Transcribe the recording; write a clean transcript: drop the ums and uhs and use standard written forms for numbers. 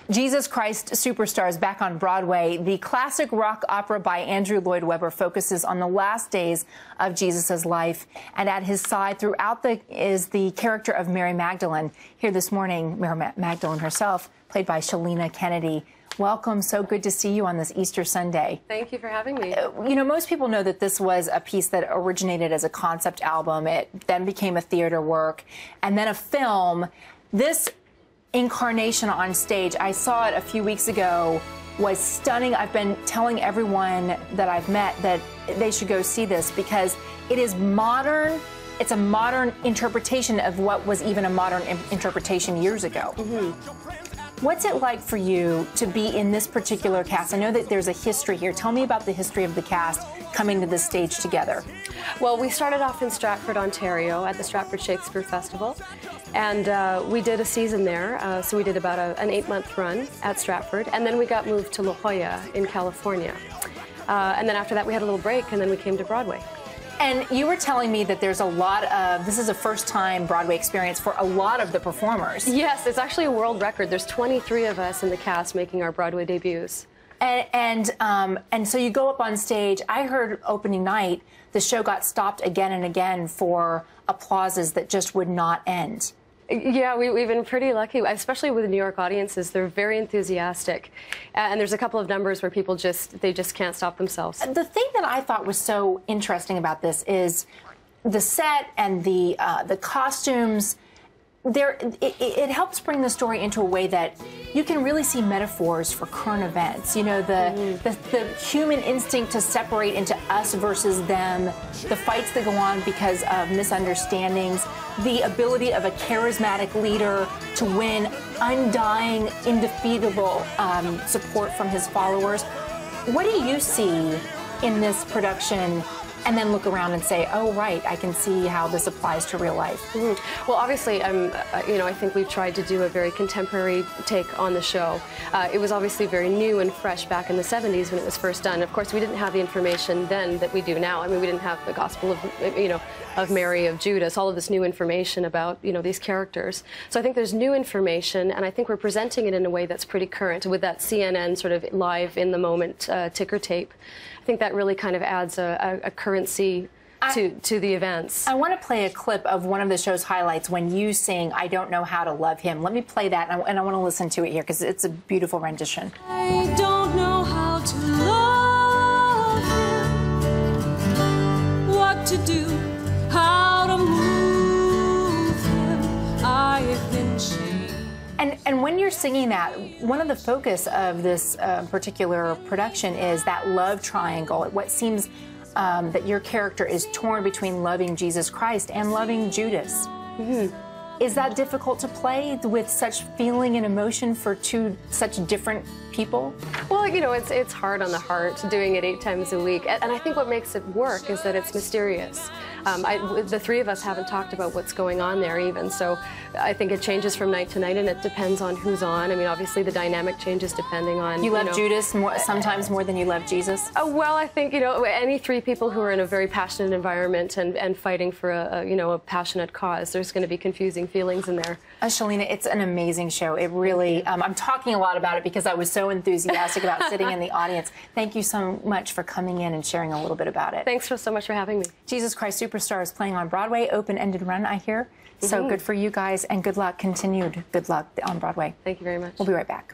Jesus Christ Superstar is back on Broadway. The classic rock opera by Andrew Lloyd Webber focuses on the last days of Jesus' life, and at his side throughout is the character of Mary Magdalene. Here this morning, Mary Magdalene herself, played by Shalina Kennedy. Welcome. So good to see you on this Easter Sunday. Thank you for having me. You know, most people know that this was a piece that originated as a concept album. It then became a theater work and then a film. This incarnation on stage, I saw it a few weeks ago, was stunning. I've been telling everyone that I've met that they should go see this because it is modern. It's a modern interpretation of what was even a modern interpretation years ago. What's it like for you to be in this particular cast? I know that there's a history here. Tell me about the history of the cast coming to this stage together. Well, we started off in Stratford, Ontario at the Stratford Shakespeare Festival, and we did a season there. So we did about an 8-month run at Stratford, and then we got moved to La Jolla in California. And then after that we had a little break, and then we came to Broadway. And you were telling me that there's a lot of, this is a first-time Broadway experience for a lot of the performers. Yes, it's actually a world record. There's 23 of us in the cast making our Broadway debuts. And so you go up on stage. I heard opening night, the show got stopped again and again for applauses that just would not end. Yeah, we've been pretty lucky, especially with New York audiences. They're very enthusiastic. And there's a couple of numbers where people just can't stop themselves. The thing that I thought was so interesting about this is the set and the costumes. It helps bring the story into a way that you can really see metaphors for current events. You know, the human instinct to separate into us versus them, the fights that go on because of misunderstandings, the ability of a charismatic leader to win undying, indefeatable support from his followers. What do you see in this production? And then look around and say, oh, right, I can see how this applies to real life. Well, obviously, you know, I think we've tried to do a very contemporary take on the show. It was obviously very new and fresh back in the 70s when it was first done. Of course, we didn't have the information then that we do now. I mean, we didn't have the Gospel of, you know, of Mary, of Judas, all of this new information about, you know, these characters. So I think there's new information, and I think we're presenting it in a way that's pretty current with that CNN sort of live in the moment ticker tape. I think that really kind of adds a currency to the events. I want to play a clip of one of the show's highlights when you sing I Don't Know How to Love Him. Let me play that, and I want to listen to it here because it's a beautiful rendition. I don't know how to love him, what to do, how to move him. I've been changed. And when you're singing that, one of the focus of this particular production is that love triangle. What seems that your character is torn between loving Jesus Christ and loving Judas. Is that difficult to play with such feeling and emotion for two such different people? Well, you know, it's hard on the heart doing it 8 times a week. And I think what makes it work is that it's mysterious. The three of us haven't talked about what's going on there even, so I think it changes from night to night, and it depends on who's on. I mean, obviously the dynamic changes depending on... You love Judas sometimes more than you love Jesus? Well, I think, you know, any 3 people who are in a very passionate environment and fighting for you know, a passionate cause, there's going to be confusing feelings in there. Shalina, it's an amazing show. It really, I'm talking a lot about it because I was so enthusiastic about sitting in the audience. Thank you so much for coming in and sharing a little bit about it. Thanks so much for having me. Jesus Christ Superstar is playing on Broadway, open-ended run, I hear. So good for you guys, and good luck, continued good luck on Broadway. Thank you very much. We'll be right back.